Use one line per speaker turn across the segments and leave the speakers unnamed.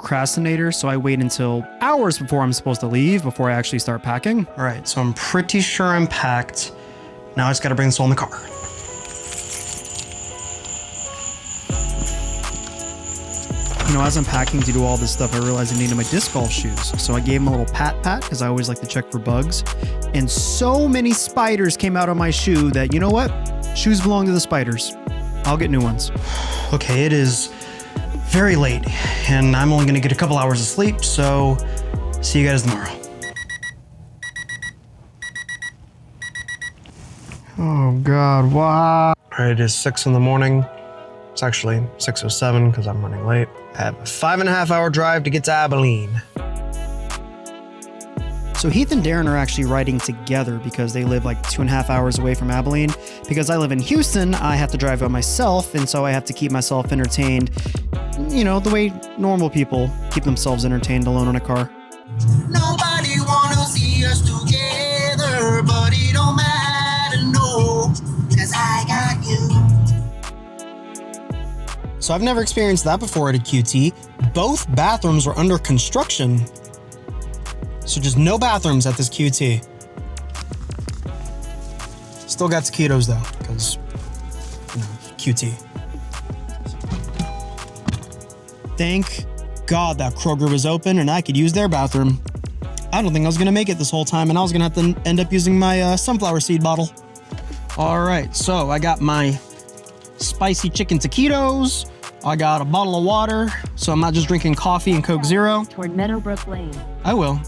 procrastinator, so I wait until hours before I'm supposed to leave before I actually start packing.
All right, so I'm pretty sure I'm packed. Now I just gotta bring this all in the car.
You know, as I'm packing to do all this stuff, I realized I needed my disc golf shoes. So I gave them a little pat because I always like to check for bugs. And so many spiders came out on my shoe that, you know what? Shoes belong to the spiders. I'll get new ones.
Okay, it is very late and I'm only gonna get a couple hours of sleep, so see you guys tomorrow. Oh God, wow. All right, it is 6 in the morning. It's actually 6:07 because I'm running late. I have a 5.5 hour drive to get to Abilene.
So Heath and Darren are actually riding together because they live like 2.5 hours away from Abilene. Because I live in Houston, I have to drive by myself, and so I have to keep myself entertained, you know, the way normal people keep themselves entertained alone in a car.
Nobody wanna see us together, but it don't matter, no, 'cause I got you.
So I've never experienced that before at a QT. Both bathrooms were under construction. So just no bathrooms at this QT. Still got taquitos though, because, you know, QT. Thank God that Kroger was open and I could use their bathroom. I don't think I was gonna make it this whole time and I was gonna have to end up using my sunflower seed bottle. All right, so I got my spicy chicken taquitos. I got a bottle of water, so I'm not just drinking coffee and Coke Zero.
Toward Meadowbrook Lane.
I will.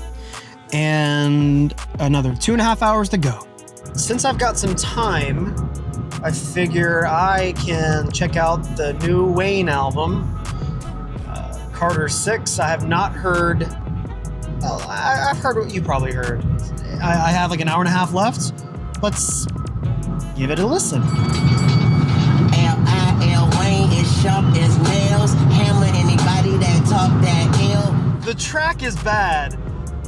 And another 2.5 hours to go. Since I've got some time, I figure I can check out the new Wayne album, Carter 6. I have not heard, well, I've heard what you probably heard. I have like an hour and a half left. Let's give it a listen.
L.I.L. Wayne is sharp as nails, hammer anybody that talk that ill.
The track is bad.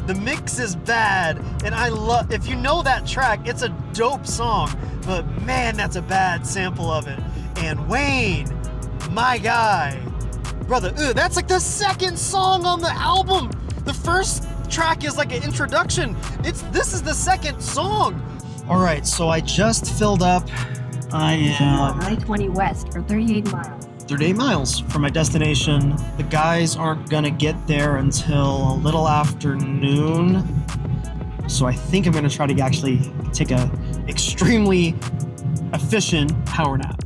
The mix is bad, and I love, if you know that track, it's a dope song, but man, that's a bad sample of it. And Wayne, my guy, brother, that's like the second song on the album. The first track is like an introduction. This is the second song. All right, so I just filled up. I am
I-20 West for 38 miles.
38 miles from my destination. The guys aren't gonna get there until a little after noon. So I think I'm gonna try to actually take a extremely efficient power nap.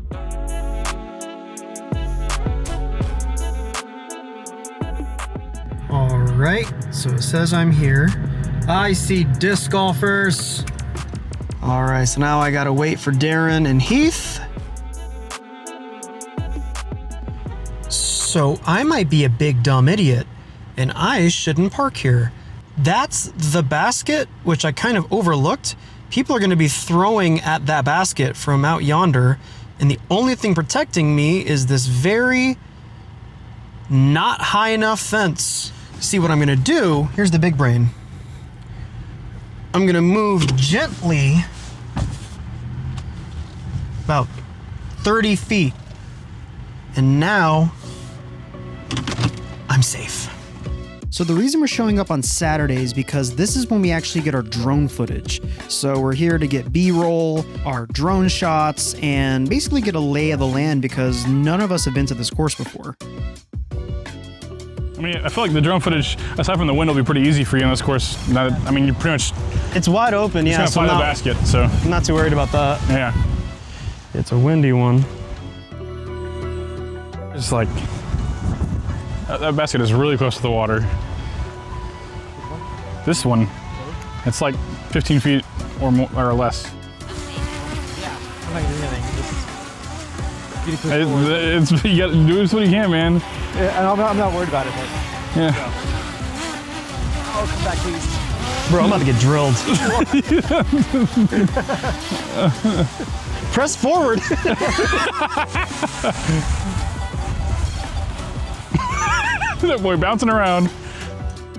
All right, so it says I'm here. I see disc golfers. All right, so now I gotta wait for Darren and Heath. So I might be a big dumb idiot and I shouldn't park here. That's the basket, which I kind of overlooked. People are gonna be throwing at that basket from out yonder, and the only thing protecting me is this very not high enough fence. See what I'm gonna do, here's the big brain. I'm gonna move gently about 30 feet. And now I'm safe.
So the reason we're showing up on Saturday is because this is when we actually get our drone footage. So we're here to get B-roll, our drone shots, and basically get a lay of the land because none of us have been to this course before.
I mean, I feel like the drone footage, aside from the wind, will be pretty easy for you in this course. I mean, you're pretty much...
It's wide open, yeah.
Just gonna find the basket, so...
I'm not too worried about that.
Yeah.
It's a windy one.
It's like... That basket is really close to the water. This one, it's like 15 feet or more or less.
Yeah, I'm not gonna do anything.
You gotta do what you can, man.
Yeah, I'm not worried about it, but
yeah.
Oh, come back, please.
Bro, I'm about to get drilled. Press forward.
That boy bouncing around.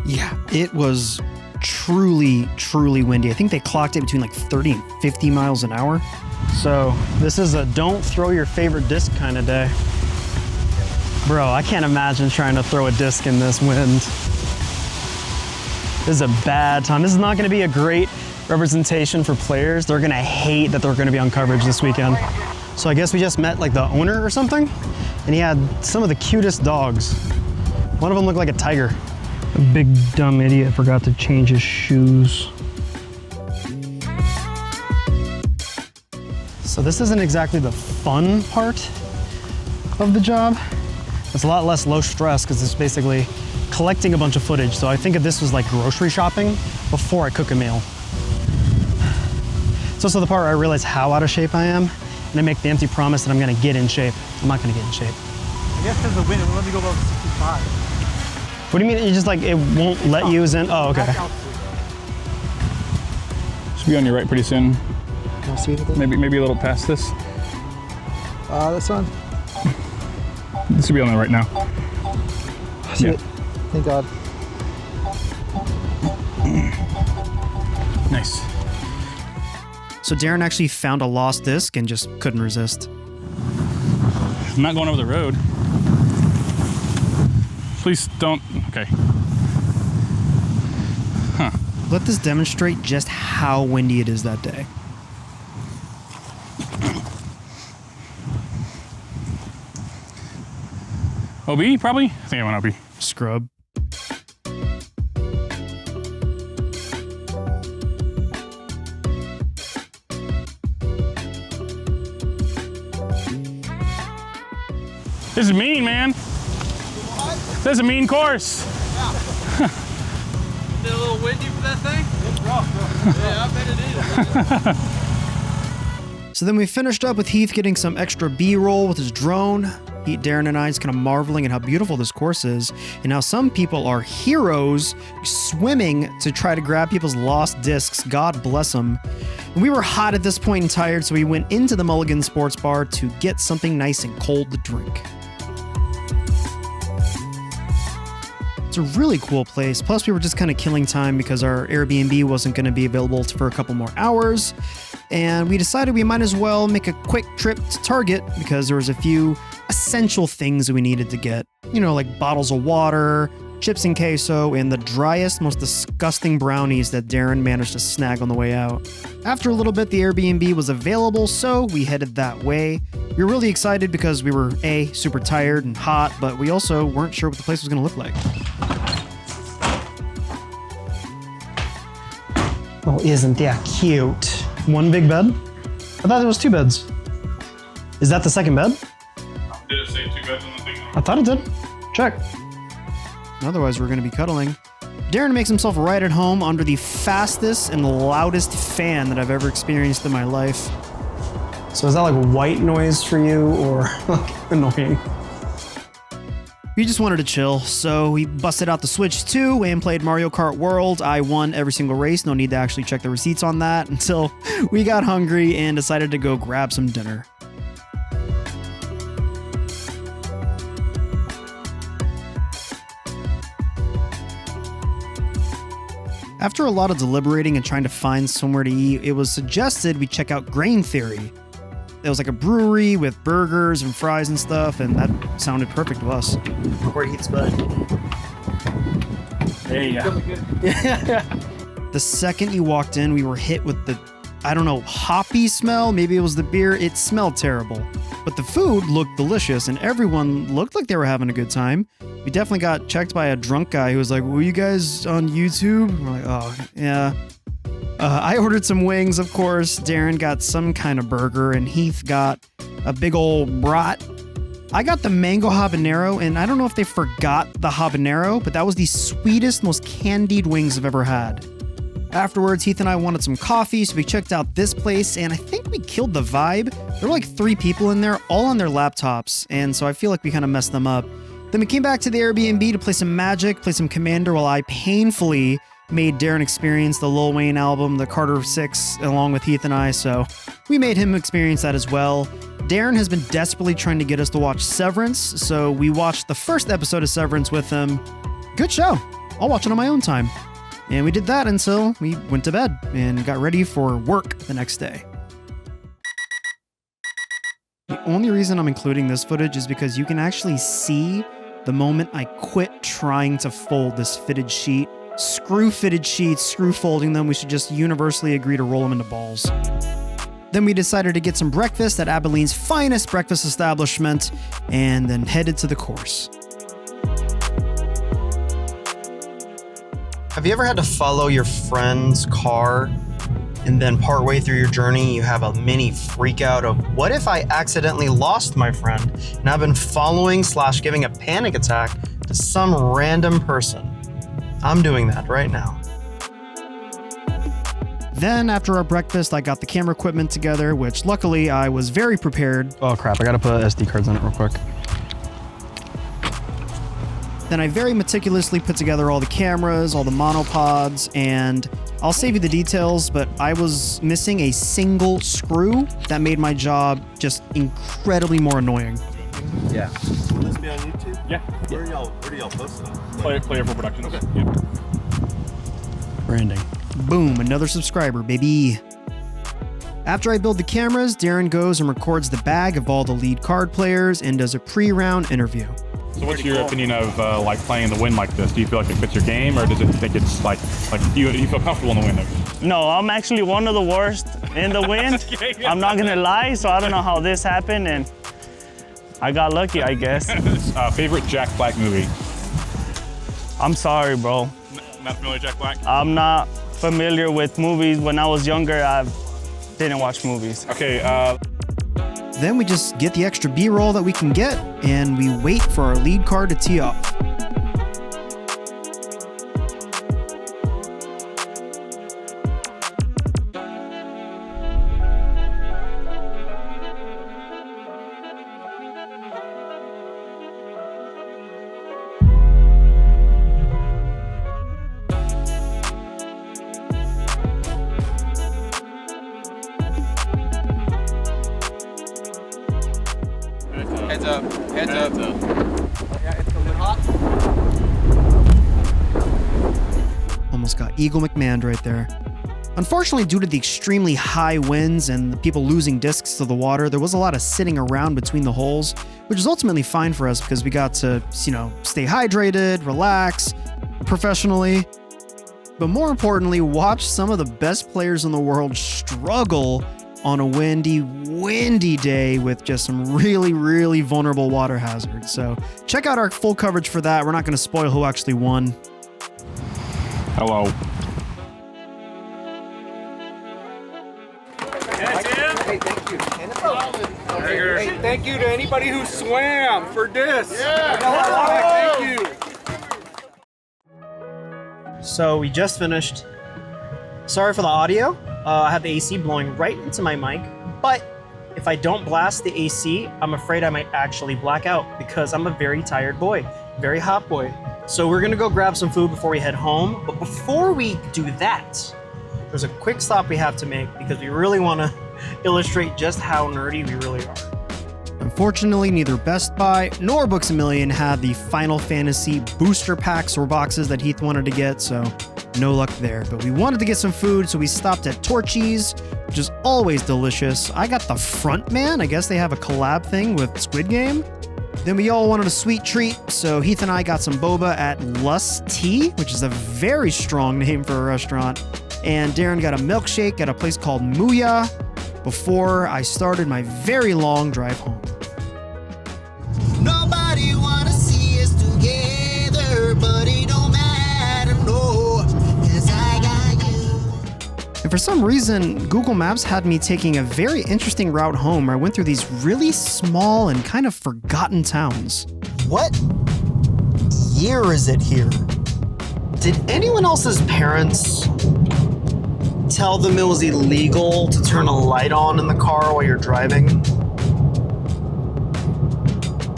Yeah, it was truly, truly windy. I think they clocked it between like 30 and 50 miles an hour.
So this is a don't throw your favorite disc kind of day.
Bro, I can't imagine trying to throw a disc in this wind. This is a bad time. This is not gonna be a great representation for players. They're gonna hate that they're gonna be on coverage this weekend. So I guess we just met like the owner or something, and he had some of the cutest dogs. One of them looked like a tiger. A big dumb idiot forgot to change his shoes. So this isn't exactly the fun part of the job. It's a lot less low stress because it's basically collecting a bunch of footage. So I think of this was like grocery shopping before I cook a meal. It's also the part where I realize how out of shape I am, and I make the empty promise that I'm gonna get in shape. I'm not gonna get in shape.
I guess because the wind, it won't let me go above 65.
What do you mean? You just like, it won't let you in? Oh, okay.
Should be on your right pretty soon.
Can I see anything?
Maybe a little past this.
This one.
This should be on the right now.
I see
Yeah.
it. Thank God.
Nice.
So Darren actually found a lost disc and just couldn't resist.
I'm not going over the road. Please don't. Okay. Huh.
Let this demonstrate just how windy it is that day.
OB, probably? I think I went OB.
Scrub.
This is mean, man. This is a mean course.
Is it a little windy for that thing? It's rough, bro. Yeah, I bet it is.
So then we finished up with Heath getting some extra B-roll with his drone. Darren and I just kind of marveling at how beautiful this course is and how some people are heroes swimming to try to grab people's lost discs. God bless them. And we were hot at this point and tired, so we went into the Mulligan Sports Bar to get something nice and cold to drink. It's a really cool place. Plus, we were just kind of killing time because our Airbnb wasn't going to be available for a couple more hours. And we decided we might as well make a quick trip to Target because there was a few essential things that we needed to get. You know, like bottles of water, chips and queso, and the driest, most disgusting brownies that Darren managed to snag on the way out. After a little bit, the Airbnb was available, so we headed that way. We were really excited because we were A, super tired and hot, but we also weren't sure what the place was going to look like. Oh, isn't that cute? One big bed? I thought there was two beds. Is that the second bed?
Did it say 2 beds on the thing?
I thought it did. Check. Otherwise, we're going to be cuddling. Darren makes himself right at home under the fastest and loudest fan that I've ever experienced in my life. So is that like white noise for you or like annoying? We just wanted to chill, so we busted out the Switch 2 and played Mario Kart World. I won every single race, no need to actually check the receipts on that, until we got hungry and decided to go grab some dinner. After a lot of deliberating and trying to find somewhere to eat, it was suggested we check out Grain Theory. It was like a brewery with burgers and fries and stuff, and that sounded perfect to us. Where Heath's bud.
There you go.
The second you walked in, we were hit with the, I don't know, hoppy smell. Maybe it was the beer. It smelled terrible. But the food looked delicious, and everyone looked like they were having a good time. We definitely got checked by a drunk guy who was like, "Were you guys on YouTube?" We're like, "Oh, yeah." I ordered some wings, of course. Darren got some kind of burger, and Heath got a big old brat. I got the mango habanero, and I don't know if they forgot the habanero, but that was the sweetest, most candied wings I've ever had. Afterwards, Heath and I wanted some coffee, so we checked out this place, and I think we killed the vibe. There were like 3 people in there, all on their laptops, and so I feel like we kind of messed them up. Then we came back to the Airbnb to play some Magic, play some Commander, while I painfully made Darren experience the Lil Wayne album, the Carter 6, along with Heath and I, so we made him experience that as well. Darren has been desperately trying to get us to watch Severance, so we watched the first episode of Severance with him. Good show. I'll watch it on my own time. And we did that until we went to bed and got ready for work the next day. We only reason I'm including this footage is because you can actually see the moment I quit trying to fold this fitted sheet. Screw fitted sheets, screw folding them, we should just universally agree to roll them into balls. Then we decided to get some breakfast at Abilene's finest breakfast establishment, and then headed to the course.
Have you ever had to follow your friend's car and then partway through your journey you have a mini freak out of what if I accidentally lost my friend and I've been following / giving a panic attack to some random person? I'm doing that right now.
Then after our breakfast, I got the camera equipment together, which luckily I was very prepared.
Oh crap, I gotta put SD cards in it real quick.
Then I very meticulously put together all the cameras, all the monopods, and I'll save you the details, but I was missing a single screw that made my job just incredibly more annoying.
Yeah. Will this be on YouTube?
Yeah.
Where do y'all post it on?
Player4 Productions.
Okay.
Yeah.
Branding. Boom, another subscriber, baby. After I build the cameras, Darren goes and records the bag of all the lead card players and does a pre-round interview.
So what's your opinion of like playing in the wind like this? Do you feel like it fits your game, or does it think it's like do you feel comfortable in the wind?
No, I'm actually one of the worst in the wind. I'm not gonna lie, so I don't know how this happened, and I got lucky, I guess.
Favorite Jack Black movie?
I'm sorry, bro.
Not familiar with Jack Black?
I'm not familiar with movies. When I was younger, I didn't watch movies.
Okay,
Then we just get the extra B-roll that we can get, and we wait for our lead card to tee off.
Heads up. Heads up. Yeah, it's a little hot.
Almost got Eagle McMahon right there. Unfortunately, due to the extremely high winds and the people losing discs to the water, there was a lot of sitting around between the holes, which is ultimately fine for us because we got to, stay hydrated, relax, professionally. But more importantly, watch some of the best players in the world struggle on a windy day with just some really, really vulnerable water hazards. So check out our full coverage for that. We're not going to spoil who actually won.
hello.
Hey, thank you. Hey, thank you to anybody who swam for this. Yeah. Thank you.
So we just finished. Sorry for the audio. I have the AC blowing right into my mic, but if I don't blast the AC, I'm afraid I might actually black out because I'm a very tired boy, very hot boy. So we're gonna go grab some food before we head home. But before we do that, there's a quick stop we have to make because we really wanna illustrate just how nerdy we really are.
Unfortunately, neither Best Buy nor Books A Million had the Final Fantasy booster packs or boxes that Heath wanted to get, so no luck there. But we wanted to get some food, so we stopped at Torchy's, which is always delicious. I got the Front Man. I guess they have a collab thing with Squid Game. Then we all wanted a sweet treat, so Heath and I got some boba at Lust Tea, which is a very strong name for a restaurant. And Darren got a milkshake at a place called Muya before I started my very long drive home.
Nobody wanna see us together, but it don't matter, no, 'cause I got you.
And for some reason, Google Maps had me taking a very interesting route home where I went through these really small and kind of forgotten towns.
What year is it here? Did anyone else's parents tell them it was illegal to turn a light on in the car while you're driving?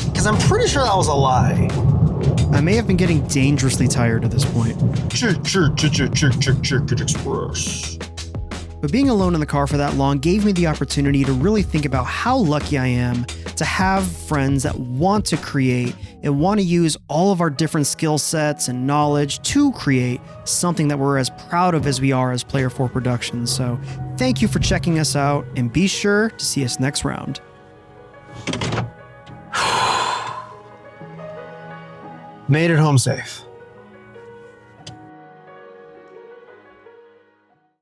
Because I'm pretty sure that was a lie.
I may have been getting dangerously tired at this point.
Chick Express.
But being alone in the car for that long gave me the opportunity to really think about how lucky I am to have friends that want to create and want to use all of our different skill sets and knowledge to create something that we're as proud of as we are as Player4 Productions. So thank you for checking us out, and be sure to see us next round.
Made it home safe.